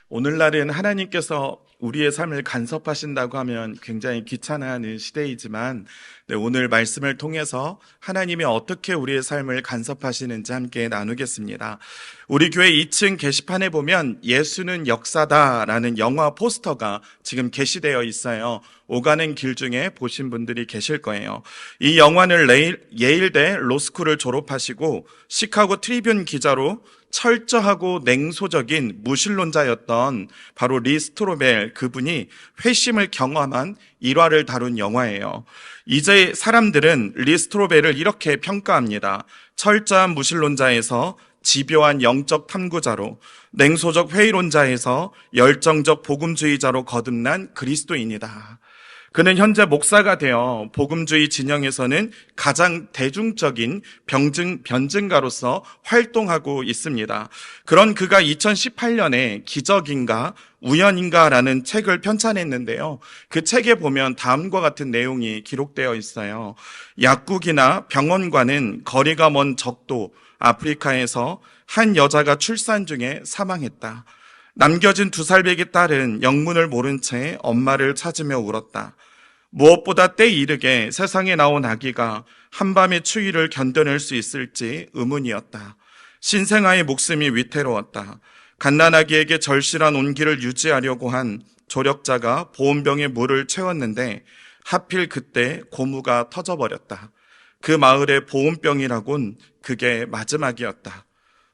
오늘날은 하나님께서 우리의 삶을 간섭하신다고 하면 굉장히 귀찮아하는 시대이지만, 오늘 말씀을 통해서 하나님이 어떻게 우리의 삶을 간섭하시는지 함께 나누겠습니다. 우리 교회 2층 게시판에 보면 예수는 역사다라는 영화 포스터가 지금 게시되어 있어요. 오가는 길 중에 보신 분들이 계실 거예요. 이 영화는 예일대 로스쿨을 졸업하시고 시카고 트리뷴 기자로 철저하고 냉소적인 무신론자였던 바로 리 스트로벨, 그분이 회심을 경험한 일화를 다룬 영화예요. 이제 사람들은 리 스트로벨을 이렇게 평가합니다. 철저한 무신론자에서 집요한 영적 탐구자로, 냉소적 회의론자에서 열정적 복음주의자로 거듭난 그리스도인이다. 그는 현재 목사가 되어 복음주의 진영에서는 가장 대중적인 변증가로서 활동하고 있습니다. 그런 그가 2018년에 기적인가 우연인가라는 책을 편찬했는데요. 그 책에 보면 다음과 같은 내용이 기록되어 있어요. 약국이나 병원과는 거리가 먼 적도 아프리카에서 한 여자가 출산 중에 사망했다. 남겨진 2살배기 딸은 영문을 모른 채 엄마를 찾으며 울었다. 무엇보다 때 이르게 세상에 나온 아기가 한밤의 추위를 견뎌낼 수 있을지 의문이었다. 신생아의 목숨이 위태로웠다. 갓난아기에게 절실한 온기를 유지하려고 한 조력자가 보온병에 물을 채웠는데 하필 그때 고무가 터져버렸다. 그 마을의 보온병이라곤 그게 마지막이었다.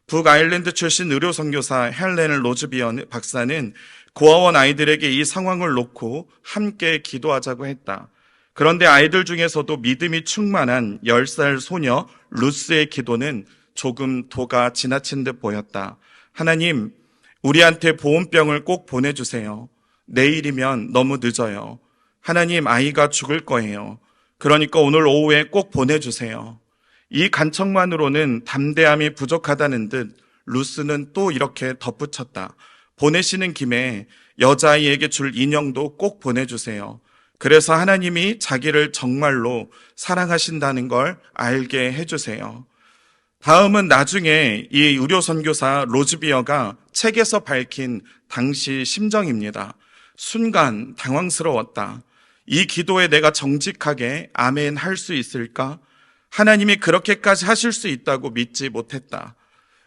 북아일랜드 출신 의료선교사 헬렌 로즈비언 박사는 고아원 아이들에게 이 상황을 놓고 함께 기도하자고 했다. 그런데 아이들 중에서도 믿음이 충만한 10살 소녀 루스의 기도는 조금 도가 지나친 듯 보였다. 하나님, 우리한테 보온병을 꼭 보내주세요. 내일이면 너무 늦어요. 하나님, 아이가 죽을 거예요. 그러니까 오늘 오후에 꼭 보내주세요. 이 간청만으로는 담대함이 부족하다는 듯 루스는 또 이렇게 덧붙였다. 보내시는 김에 여자아이에게 줄 인형도 꼭 보내주세요. 그래서 하나님이 자기를 정말로 사랑하신다는 걸 알게 해주세요. 다음은 나중에 이 의료선교사 로즈비어가 책에서 밝힌 당시 심정입니다. 순간 당황스러웠다. 이 기도에 내가 정직하게 아멘 할 수 있을까? 하나님이 그렇게까지 하실 수 있다고 믿지 못했다.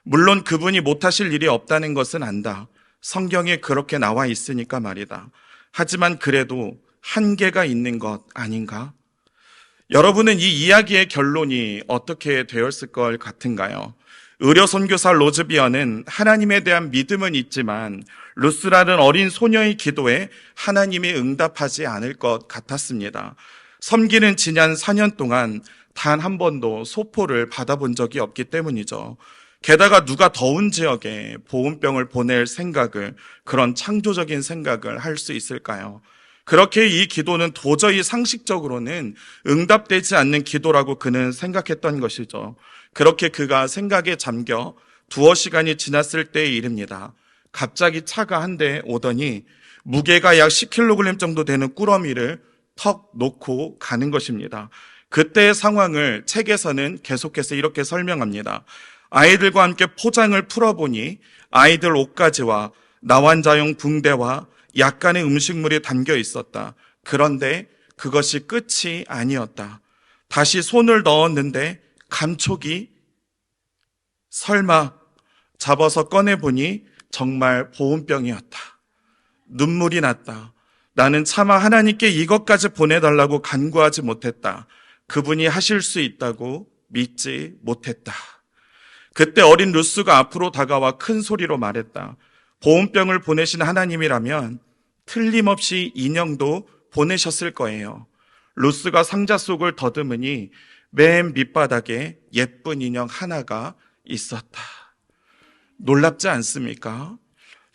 물론 그분이 못하실 일이 없다는 것은 안다. 성경에 그렇게 나와 있으니까 말이다. 하지만 그래도 한계가 있는 것 아닌가? 여러분은 이 이야기의 결론이 어떻게 되었을 것 같은가요? 의료선교사 로즈비어는 하나님에 대한 믿음은 있지만 루스라는 어린 소녀의 기도에 하나님이 응답하지 않을 것 같았습니다. 섬기는 지난 4년 동안 단 한 번도 소포를 받아본 적이 없기 때문이죠. 게다가 누가 더운 지역에 보온병을 보낼 생각을, 그런 창조적인 생각을 할 수 있을까요? 그렇게 이 기도는 도저히 상식적으로는 응답되지 않는 기도라고 그는 생각했던 것이죠. 그렇게 그가 생각에 잠겨 두어 시간이 지났을 때의 일입니다. 갑자기 차가 한 대 오더니 무게가 약 10kg 정도 되는 꾸러미를 턱 놓고 가는 것입니다. 그때의 상황을 책에서는 계속해서 이렇게 설명합니다. 아이들과 함께 포장을 풀어보니 아이들 옷가지와 나환자용 붕대와 약간의 음식물이 담겨 있었다. 그런데 그것이 끝이 아니었다. 다시 손을 넣었는데 감촉이, 설마 잡아서 꺼내보니 정말 보온병이었다. 눈물이 났다. 나는 차마 하나님께 이것까지 보내달라고 간구하지 못했다. 그분이 하실 수 있다고 믿지 못했다. 그때 어린 루스가 앞으로 다가와 큰 소리로 말했다. 보온병을 보내신 하나님이라면 틀림없이 인형도 보내셨을 거예요. 루스가 상자 속을 더듬으니 맨 밑바닥에 예쁜 인형 하나가 있었다. 놀랍지 않습니까?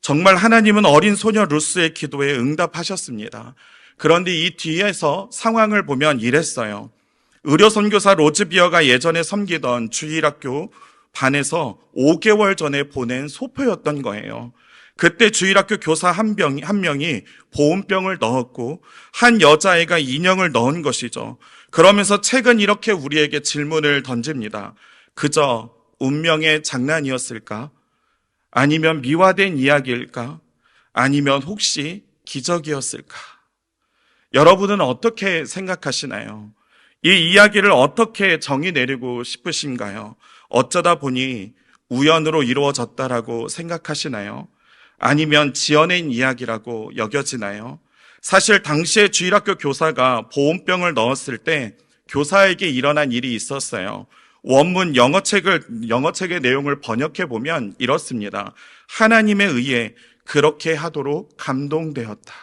정말 하나님은 어린 소녀 루스의 기도에 응답하셨습니다. 그런데 이 뒤에서 상황을 보면 이랬어요. 의료선교사 로즈비어가 예전에 섬기던 주일학교 반에서 5개월 전에 보낸 소포였던 거예요. 그때 주일학교 교사 한 명이 보온병을 넣었고 한 여자애가 인형을 넣은 것이죠. 그러면서 책은 이렇게 우리에게 질문을 던집니다. 그저 운명의 장난이었을까? 아니면 미화된 이야기일까? 아니면 혹시 기적이었을까? 여러분은 어떻게 생각하시나요? 이 이야기를 어떻게 정의 내리고 싶으신가요? 어쩌다 보니 우연으로 이루어졌다라고 생각하시나요? 아니면 지어낸 이야기라고 여겨지나요? 사실 당시에 주일학교 교사가 보온병을 넣었을 때 교사에게 일어난 일이 있었어요. 원문 영어책의 내용을 번역해 보면 이렇습니다. 하나님에 의해 그렇게 하도록 감동되었다.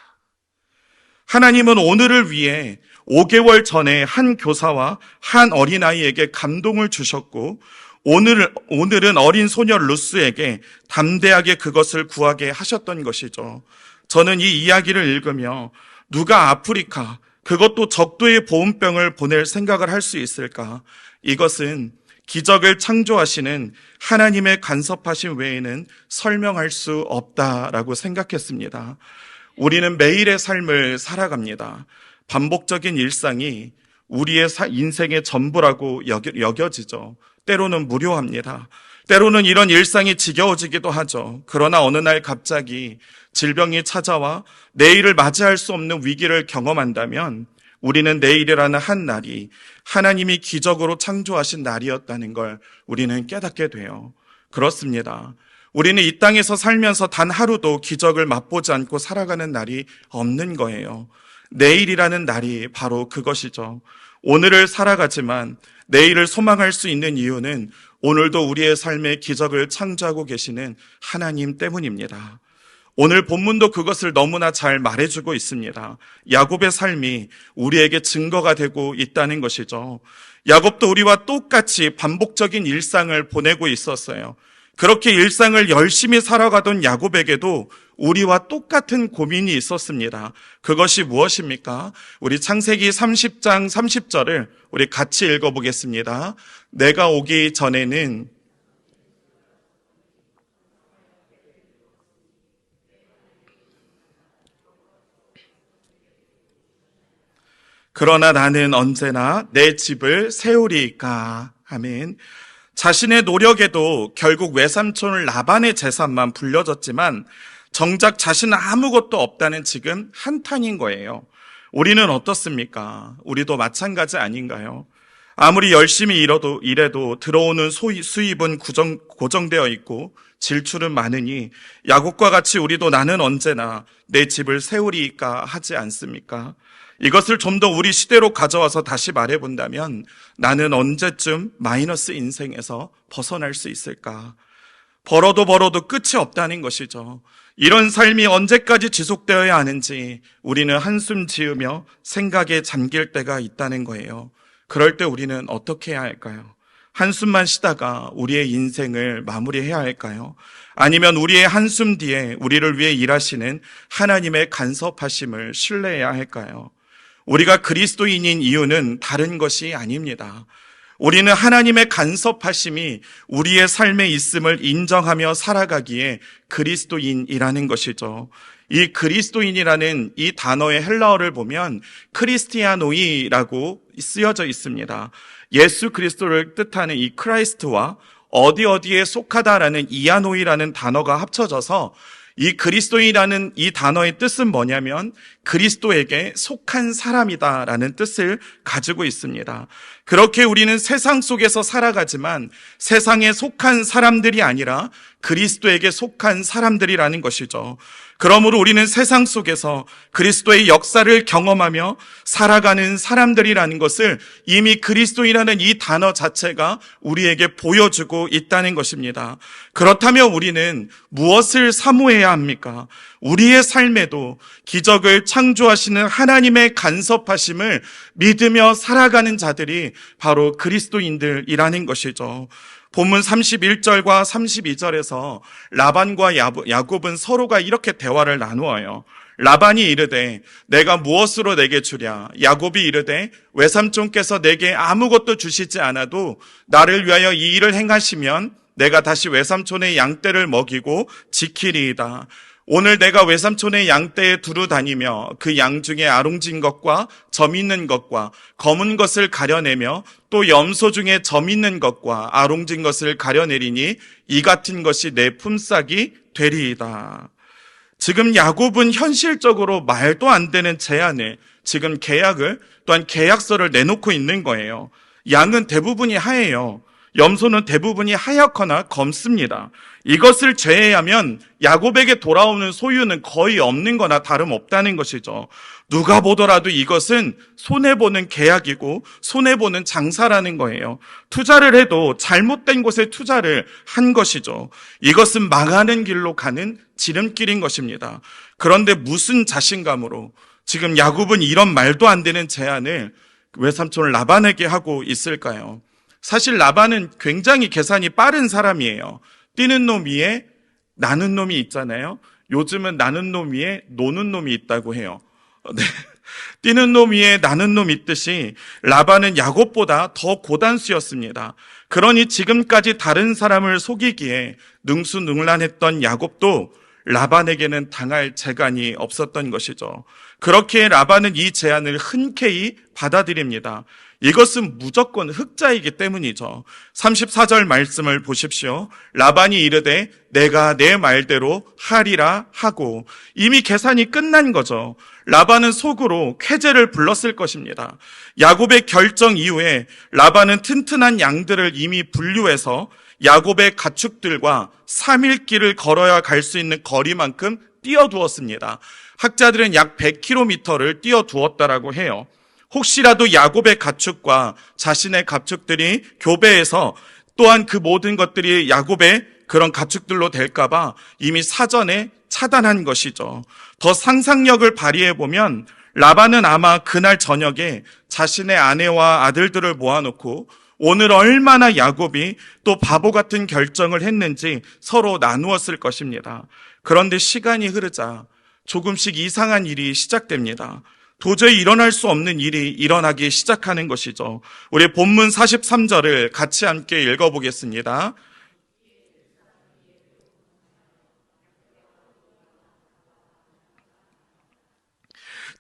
하나님은 오늘을 위해 5개월 전에 한 교사와 한 어린아이에게 감동을 주셨고 오늘은 어린 소녀 루스에게 담대하게 그것을 구하게 하셨던 것이죠. 저는 이 이야기를 읽으며 누가 아프리카, 그것도 적도의 보온병을 보낼 생각을 할 수 있을까? 이것은 기적을 창조하시는 하나님의 간섭하심 외에는 설명할 수 없다라고 생각했습니다. 우리는 매일의 삶을 살아갑니다. 반복적인 일상이 우리의 인생의 전부라고 여겨지죠. 때로는 무료합니다. 때로는 이런 일상이 지겨워지기도 하죠. 그러나 어느 날 갑자기 질병이 찾아와 내일을 맞이할 수 없는 위기를 경험한다면 우리는 내일이라는 한 날이 하나님이 기적으로 창조하신 날이었다는 걸 우리는 깨닫게 돼요. 그렇습니다. 우리는 이 땅에서 살면서 단 하루도 기적을 맛보지 않고 살아가는 날이 없는 거예요. 내일이라는 날이 바로 그것이죠. 오늘을 살아가지만 내일을 소망할 수 있는 이유는 오늘도 우리의 삶에 기적을 창조하고 계시는 하나님 때문입니다. 오늘 본문도 그것을 너무나 잘 말해주고 있습니다. 야곱의 삶이 우리에게 증거가 되고 있다는 것이죠. 야곱도 우리와 똑같이 반복적인 일상을 보내고 있었어요. 그렇게 일상을 열심히 살아가던 야곱에게도 우리와 똑같은 고민이 있었습니다. 그것이 무엇입니까? 우리 창세기 30장 30절을 우리 같이 읽어보겠습니다. 내가 오기 전에는 그러나 나는 언제나 내 집을 세우리이까. 아멘. 자신의 노력에도 결국 외삼촌 라반의 재산만 불려졌지만 정작 자신은 아무것도 없다는 지금 한탄인 거예요. 우리는 어떻습니까? 우리도 마찬가지 아닌가요? 아무리 열심히 일해도 들어오는 수입은 고정되어 있고 질출은 많으니 야곱과 같이 우리도 나는 언제나 내 집을 세우리이까 하지 않습니까? 이것을 좀 더 우리 시대로 가져와서 다시 말해본다면 나는 언제쯤 마이너스 인생에서 벗어날 수 있을까? 벌어도 끝이 없다는 것이죠. 이런 삶이 언제까지 지속되어야 하는지 우리는 한숨 지으며 생각에 잠길 때가 있다는 거예요. 그럴 때 우리는 어떻게 해야 할까요? 한숨만 쉬다가 우리의 인생을 마무리해야 할까요? 아니면 우리의 한숨 뒤에 우리를 위해 일하시는 하나님의 간섭하심을 신뢰해야 할까요? 우리가 그리스도인인 이유는 다른 것이 아닙니다. 우리는 하나님의 간섭하심이 우리의 삶에 있음을 인정하며 살아가기에 그리스도인이라는 것이죠. 이 그리스도인이라는 이 단어의 헬라어를 보면 크리스티아노이라고 쓰여져 있습니다. 예수 그리스도를 뜻하는 이 크라이스트와 어디에 속하다라는 이아노이라는 단어가 합쳐져서 이 그리스도인이라는 이 단어의 뜻은 뭐냐면 그리스도에게 속한 사람이다라는 뜻을 가지고 있습니다. 그렇게 우리는 세상 속에서 살아가지만 세상에 속한 사람들이 아니라 그리스도에게 속한 사람들이라는 것이죠. 그러므로 우리는 세상 속에서 그리스도의 역사를 경험하며 살아가는 사람들이라는 것을 이미 그리스도인이라는 이 단어 자체가 우리에게 보여주고 있다는 것입니다. 그렇다면 우리는 무엇을 사모해야 합니까? 우리의 삶에도 기적을 창조하시는 하나님의 간섭하심을 믿으며 살아가는 자들이 바로 그리스도인들이라는 것이죠. 본문 31절과 32절에서 라반과 야곱은 서로가 이렇게 대화를 나누어요. 라반이 이르되 내가 무엇으로 내게 주랴? 야곱이 이르되 외삼촌께서 내게 아무것도 주시지 않아도 나를 위하여 이 일을 행하시면 내가 다시 외삼촌의 양떼를 먹이고 지키리이다. 오늘 내가 외삼촌의 양떼에 두루 다니며 그 양 중에 아롱진 것과 점 있는 것과 검은 것을 가려내며 또 염소 중에 점 있는 것과 아롱진 것을 가려내리니 이 같은 것이 내 품삯이 되리이다. 지금 야곱은 현실적으로 말도 안 되는 제안을, 지금 계약을, 또한 계약서를 내놓고 있는 거예요. 양은 대부분이 하얘요. 염소는 대부분이 하얗거나 검습니다. 이것을 제외하면 야곱에게 돌아오는 소유는 거의 없는 거나 다름없다는 것이죠. 누가 보더라도 이것은 손해보는 계약이고 손해보는 장사라는 거예요. 투자를 해도 잘못된 곳에 투자를 한 것이죠. 이것은 망하는 길로 가는 지름길인 것입니다. 그런데 무슨 자신감으로 지금 야곱은 이런 말도 안 되는 제안을 외삼촌 라반에게 하고 있을까요? 사실 라반은 굉장히 계산이 빠른 사람이에요. 뛰는 놈 위에 나는 놈이 있잖아요. 요즘은 나는 놈 위에 노는 놈이 있다고 해요. 네. 뛰는 놈 위에 나는 놈 있듯이 라반은 야곱보다 더 고단수였습니다. 그러니 지금까지 다른 사람을 속이기에 능수능란했던 야곱도 라반에게는 당할 재간이 없었던 것이죠. 그렇게 라반은 이 제안을 흔쾌히 받아들입니다. 이것은 무조건 흑자이기 때문이죠. 34절 말씀을 보십시오. 라반이 이르되 내가 내 말대로 하리라 하고, 이미 계산이 끝난 거죠. 라반은 속으로 쾌재를 불렀을 것입니다. 야곱의 결정 이후에 라반은 튼튼한 양들을 이미 분류해서 야곱의 가축들과 3일 길을 걸어야 갈 수 있는 거리만큼 띄어두었습니다. 학자들은 약 100km를 띄어두었다라고 해요. 혹시라도 야곱의 가축과 자신의 가축들이 교배해서 또한 그 모든 것들이 야곱의 그런 가축들로 될까봐 이미 사전에 차단한 것이죠. 더 상상력을 발휘해보면 라반은 아마 그날 저녁에 자신의 아내와 아들들을 모아놓고 오늘 얼마나 야곱이 또 바보 같은 결정을 했는지 서로 나누었을 것입니다. 그런데 시간이 흐르자 조금씩 이상한 일이 시작됩니다. 도저히 일어날 수 없는 일이 일어나기 시작하는 것이죠. 우리 본문 43절을 같이 함께 읽어보겠습니다.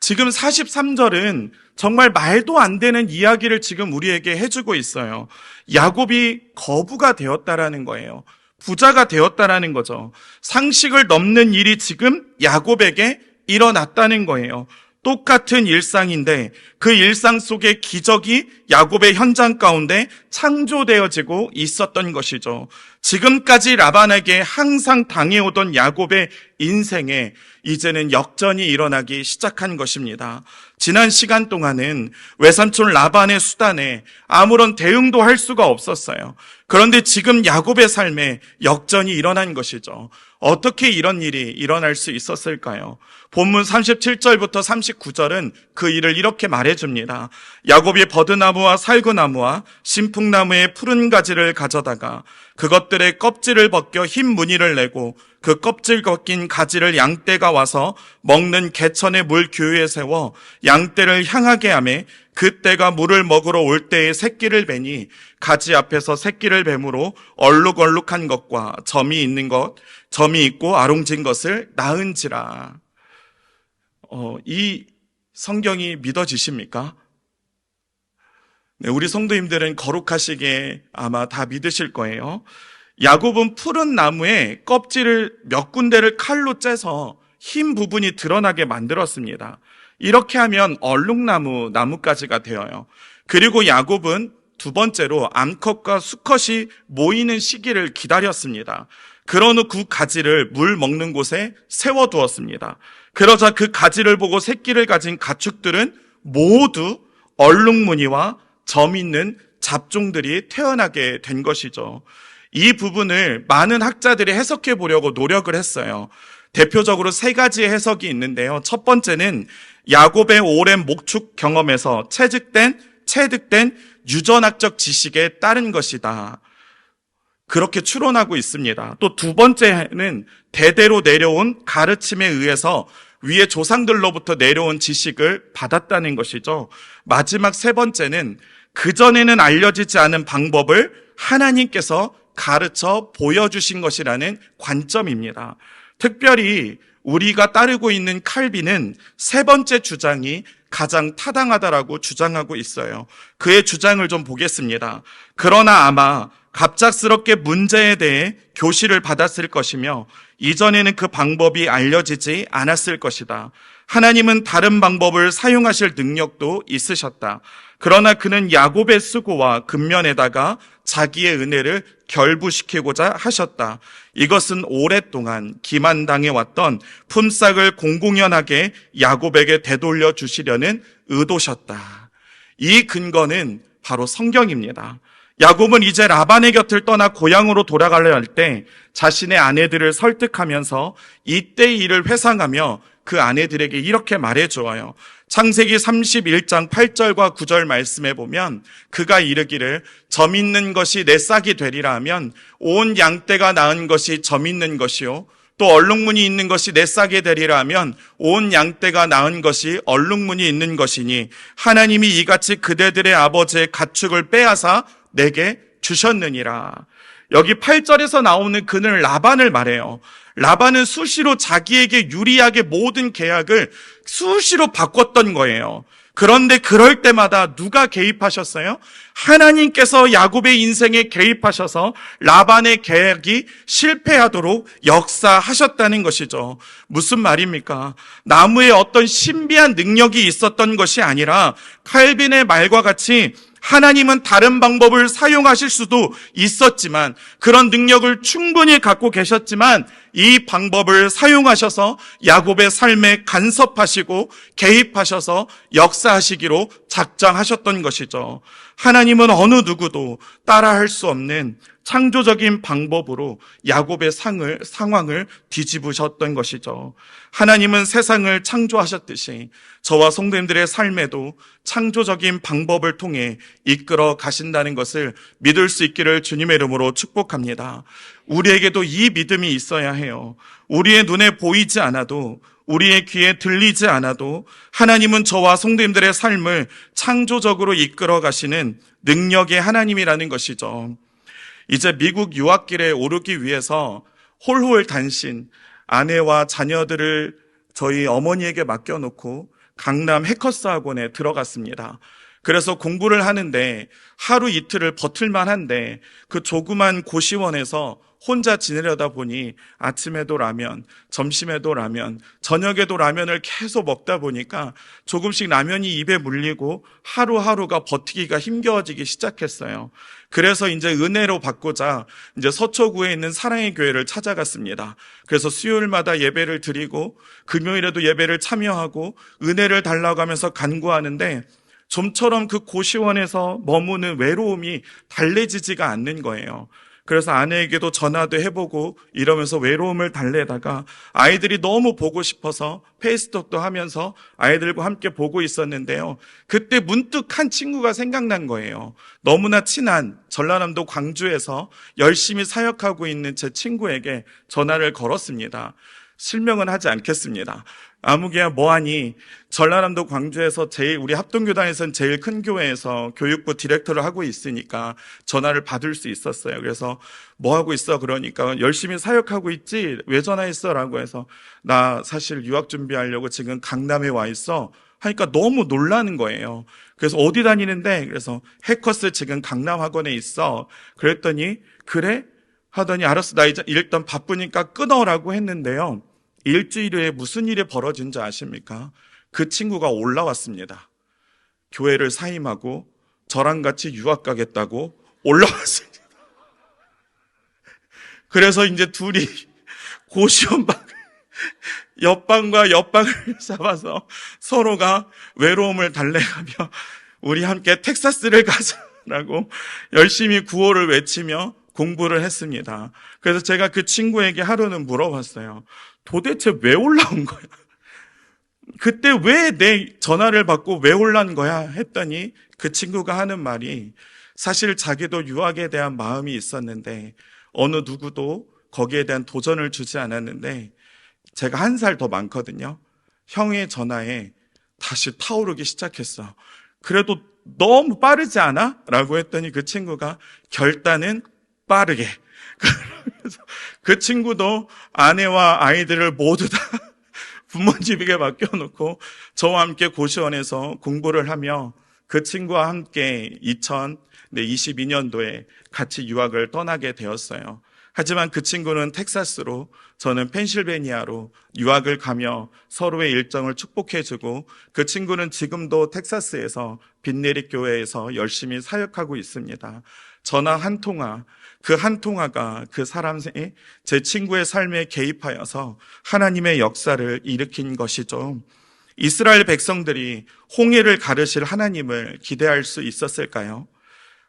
지금 43절은 정말 말도 안 되는 이야기를 지금 우리에게 해주고 있어요. 야곱이 거부가 되었다라는 거예요. 부자가 되었다라는 거죠. 상식을 넘는 일이 지금 야곱에게 일어났다는 거예요. 똑같은 일상인데 그 일상 속에 기적이 야곱의 현장 가운데 창조되어지고 있었던 것이죠. 지금까지 라반에게 항상 당해오던 야곱의 인생에 이제는 역전이 일어나기 시작한 것입니다. 지난 시간 동안은 외삼촌 라반의 수단에 아무런 대응도 할 수가 없었어요. 그런데 지금 야곱의 삶에 역전이 일어난 것이죠. 어떻게 이런 일이 일어날 수 있었을까요? 본문 37절부터 39절은 그 일을 이렇게 말해줍니다. 야곱이 버드나무와 살구나무와 신풍나무의 푸른 가지를 가져다가 그것들의 껍질을 벗겨 흰 무늬를 내고 그 껍질 벗긴 가지를 양떼가 와서 먹는 개천의 물 규에 세워 양떼를 향하게 하매 그 떼가 물을 먹으러 올 때에 새끼를 베니 가지 앞에서 새끼를 뱀으로 얼룩얼룩한 것과 점이 있는 것, 점이 있고 아롱진 것을 낳은지라. 이 성경이 믿어지십니까? 네, 우리 성도님들은 거룩하시게 아마 다 믿으실 거예요. 야곱은 푸른 나무에 껍질을 몇 군데를 칼로 째서 흰 부분이 드러나게 만들었습니다. 이렇게 하면 얼룩나무, 나뭇가지가 되어요. 그리고 야곱은 두 번째로 암컷과 수컷이 모이는 시기를 기다렸습니다. 그런 후 그 가지를 물 먹는 곳에 세워두었습니다. 그러자 그 가지를 보고 새끼를 가진 가축들은 모두 얼룩무늬와 점 있는 잡종들이 태어나게 된 것이죠. 이 부분을 많은 학자들이 해석해 보려고 노력을 했어요. 대표적으로 세 가지의 해석이 있는데요. 첫 번째는 야곱의 오랜 목축 경험에서 체득된 유전학적 지식에 따른 것이다. 그렇게 추론하고 있습니다. 또 두 번째는 대대로 내려온 가르침에 의해서 위에 조상들로부터 내려온 지식을 받았다는 것이죠. 마지막 세 번째는 그전에는 알려지지 않은 방법을 하나님께서 가르쳐 보여주신 것이라는 관점입니다. 특별히 우리가 따르고 있는 칼빈은 세 번째 주장이 가장 타당하다라고 주장하고 있어요. 그의 주장을 좀 보겠습니다. 그러나 아마 갑작스럽게 문제에 대해 교시를 받았을 것이며 이전에는 그 방법이 알려지지 않았을 것이다. 하나님은 다른 방법을 사용하실 능력도 있으셨다. 그러나 그는 야곱의 수고와 근면에다가 자기의 은혜를 결부시키고자 하셨다. 이것은 오랫동안 기만당해 왔던 품삯을 공공연하게 야곱에게 되돌려 주시려는 의도셨다. 이 근거는 바로 성경입니다. 야곱은 이제 라반의 곁을 떠나 고향으로 돌아가려 할 때 자신의 아내들을 설득하면서 이때의 일을 회상하며 그 아내들에게 이렇게 말해주어요. 창세기 31장 8절과 9절 말씀에 보면 그가 이르기를 점 있는 것이 내 싹이 되리라 하면 온 양떼가 낳은 것이 점 있는 것이요 또 얼룩무늬 있는 것이 내 싹이 되리라 하면 온 양떼가 낳은 것이 얼룩무늬 있는 것이니 하나님이 이같이 그대들의 아버지의 가축을 빼앗아 내게 주셨느니라. 여기 8절에서 나오는 그는 라반을 말해요. 라반은 수시로 자기에게 유리하게 모든 계약을 수시로 바꿨던 거예요. 그런데 그럴 때마다 누가 개입하셨어요? 하나님께서 야곱의 인생에 개입하셔서 라반의 계약이 실패하도록 역사하셨다는 것이죠. 무슨 말입니까? 나무에 어떤 신비한 능력이 있었던 것이 아니라 칼빈의 말과 같이 하나님은 다른 방법을 사용하실 수도 있었지만 그런 능력을 충분히 갖고 계셨지만 이 방법을 사용하셔서 야곱의 삶에 간섭하시고 개입하셔서 역사하시기로 작정하셨던 것이죠. 하나님은 어느 누구도 따라할 수 없는 창조적인 방법으로 야곱의 상황을 뒤집으셨던 것이죠. 하나님은 세상을 창조하셨듯이 저와 성도님들의 삶에도 창조적인 방법을 통해 이끌어 가신다는 것을 믿을 수 있기를 주님의 이름으로 축복합니다. 우리에게도 이 믿음이 있어야 해요. 우리의 눈에 보이지 않아도 우리의 귀에 들리지 않아도 하나님은 저와 성도님들의 삶을 창조적으로 이끌어 가시는 능력의 하나님이라는 것이죠. 이제 미국 유학길에 오르기 위해서 홀홀 단신 아내와 자녀들을 저희 어머니에게 맡겨놓고 강남 해커스 학원에 들어갔습니다. 그래서 공부를 하는데 하루 이틀을 버틸만 한데 그 조그만 고시원에서 혼자 지내려다 보니 아침에도 라면, 점심에도 라면, 저녁에도 라면을 계속 먹다 보니까 조금씩 라면이 입에 물리고 하루하루가 버티기가 힘겨워지기 시작했어요. 그래서 이제 은혜로 받고자 이제 서초구에 있는 사랑의 교회를 찾아갔습니다. 그래서 수요일마다 예배를 드리고 금요일에도 예배를 참여하고 은혜를 달라고 하면서 간구하는데 좀처럼 그 고시원에서 머무는 외로움이 달래지지가 않는 거예요. 그래서 아내에게도 전화도 해보고 이러면서 외로움을 달래다가 아이들이 너무 보고 싶어서 페이스톡도 하면서 아이들과 함께 보고 있었는데요. 그때 문득 한 친구가 생각난 거예요. 너무나 친한 전라남도 광주에서 열심히 사역하고 있는 제 친구에게 전화를 걸었습니다. 실명은 하지 않겠습니다. 아무개야 뭐하니 전라남도 광주에서 우리 합동교단에서는 제일 큰 교회에서 교육부 디렉터를 하고 있으니까 전화를 받을 수 있었어요. 그래서 뭐 하고 있어? 그러니까 열심히 사역하고 있지? 왜 전화했어? 라고 해서 나 사실 유학 준비하려고 지금 강남에 와 있어 하니까 너무 놀라는 거예요. 그래서 어디 다니는데? 그래서 해커스 지금 강남 학원에 있어. 그랬더니 그래? 하더니 알았어 나 이제 일단 바쁘니까 끊어라고 했는데요. 일주일 후에 무슨 일이 벌어진 줄 아십니까? 그 친구가 올라왔습니다. 교회를 사임하고 저랑 같이 유학 가겠다고 올라왔습니다. 그래서 이제 둘이 고시원 옆방과 옆방을 잡아서 서로가 외로움을 달래가며 우리 함께 텍사스를 가자라고 열심히 구호를 외치며 공부를 했습니다. 그래서 제가 그 친구에게 하루는 물어봤어요. 도대체 왜 올라온 거야? 그때 왜 내 전화를 받고 왜 올라온 거야? 했더니 그 친구가 하는 말이 사실 자기도 유학에 대한 마음이 있었는데 어느 누구도 거기에 대한 도전을 주지 않았는데 제가 1살 더 많거든요. 형의 전화에 다시 타오르기 시작했어. 그래도 너무 빠르지 않아? 라고 했더니 그 친구가 결단은 빠르게. 그래서 그 친구도 아내와 아이들을 모두 다 부모님에게 맡겨놓고 저와 함께 고시원에서 공부를 하며 그 친구와 함께 2022년도에 같이 유학을 떠나게 되었어요. 하지만 그 친구는 텍사스로, 저는 펜실베니아로 유학을 가며 서로의 일정을 축복해주고, 그 친구는 지금도 텍사스에서 빈내리 교회에서 열심히 사역하고 있습니다. 전화 한 통화, 그 한 통화가 그 사람의, 제 친구의 삶에 개입하여서 하나님의 역사를 일으킨 것이죠. 이스라엘 백성들이 홍해를 가르실 하나님을 기대할 수 있었을까요?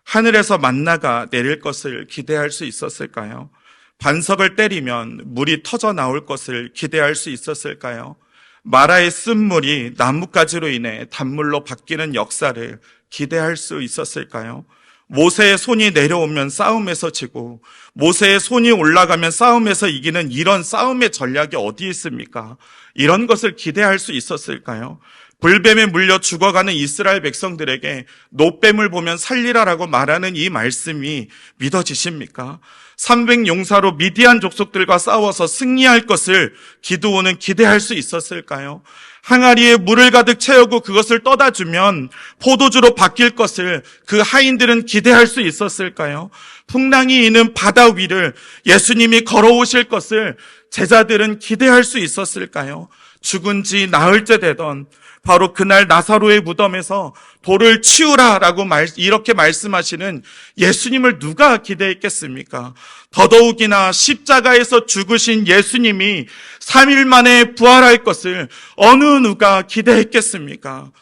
하늘에서 만나가 내릴 것을 기대할 수 있었을까요? 반석을 때리면 물이 터져 나올 것을 기대할 수 있었을까요? 마라의 쓴물이 나뭇가지로 인해 단물로 바뀌는 역사를 기대할 수 있었을까요? 모세의 손이 내려오면 싸움에서 지고, 모세의 손이 올라가면 싸움에서 이기는 이런 싸움의 전략이 어디 있습니까? 이런 것을 기대할 수 있었을까요? 불뱀에 물려 죽어가는 이스라엘 백성들에게 노뱀을 보면 살리라라고 말하는 이 말씀이 믿어지십니까? 300용사로 미디안 족속들과 싸워서 승리할 것을 기드온은 기대할 수 있었을까요? 항아리에 물을 가득 채우고 그것을 떠다 주면 포도주로 바뀔 것을 그 하인들은 기대할 수 있었을까요? 풍랑이 있는 바다 위를 예수님이 걸어오실 것을 제자들은 기대할 수 있었을까요? 죽은 지 나흘째 되던 바로 그날 나사로의 무덤에서 돌을 치우라라고 이렇게 말씀하시는 예수님을 누가 기대했겠습니까? 더더욱이나 십자가에서 죽으신 예수님이 3일 만에 부활할 것을 어느 누가 기대했겠습니까?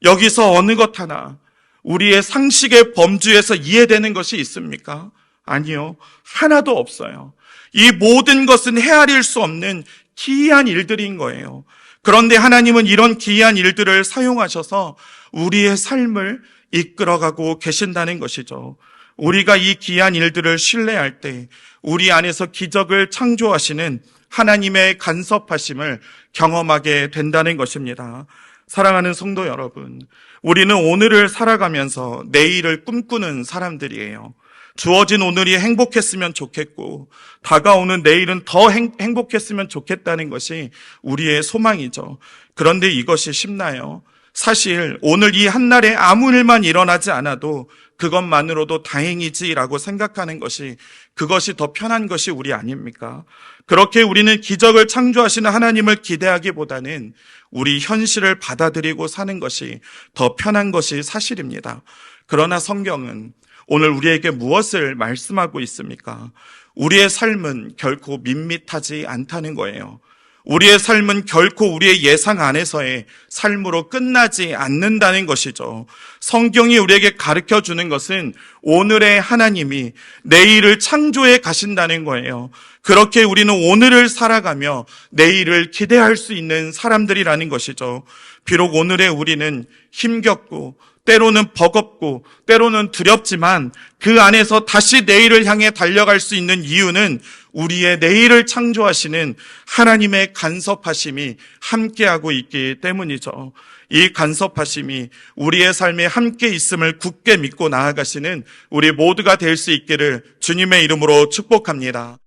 여기서 어느 것 하나 우리의 상식의 범주에서 이해되는 것이 있습니까? 아니요, 하나도 없어요. 이 모든 것은 헤아릴 수 없는 기이한 일들인 거예요. 그런데 하나님은 이런 기이한 일들을 사용하셔서 우리의 삶을 이끌어가고 계신다는 것이죠. 우리가 이 기이한 일들을 신뢰할 때 우리 안에서 기적을 창조하시는 하나님의 간섭하심을 경험하게 된다는 것입니다. 사랑하는 성도 여러분, 우리는 오늘을 살아가면서 내일을 꿈꾸는 사람들이에요. 주어진 오늘이 행복했으면 좋겠고 다가오는 내일은 더 행복했으면 좋겠다는 것이 우리의 소망이죠. 그런데 이것이 쉽나요? 사실 오늘 이 한날에 아무 일만 일어나지 않아도 그것만으로도 다행이지라고 생각하는 것이, 그것이 더 편한 것이 우리 아닙니까? 그렇게 우리는 기적을 창조하시는 하나님을 기대하기보다는 우리 현실을 받아들이고 사는 것이 더 편한 것이 사실입니다. 그러나 성경은 오늘 우리에게 무엇을 말씀하고 있습니까? 우리의 삶은 결코 밋밋하지 않다는 거예요. 우리의 삶은 결코 우리의 예상 안에서의 삶으로 끝나지 않는다는 것이죠. 성경이 우리에게 가르쳐 주는 것은 오늘의 하나님이 내일을 창조해 가신다는 거예요. 그렇게 우리는 오늘을 살아가며 내일을 기대할 수 있는 사람들이라는 것이죠. 비록 오늘의 우리는 힘겹고 때로는 버겁고 때로는 두렵지만 그 안에서 다시 내일을 향해 달려갈 수 있는 이유는 우리의 내일을 창조하시는 하나님의 간섭하심이 함께하고 있기 때문이죠. 이 간섭하심이 우리의 삶에 함께 있음을 굳게 믿고 나아가시는 우리 모두가 될 수 있기를 주님의 이름으로 축복합니다.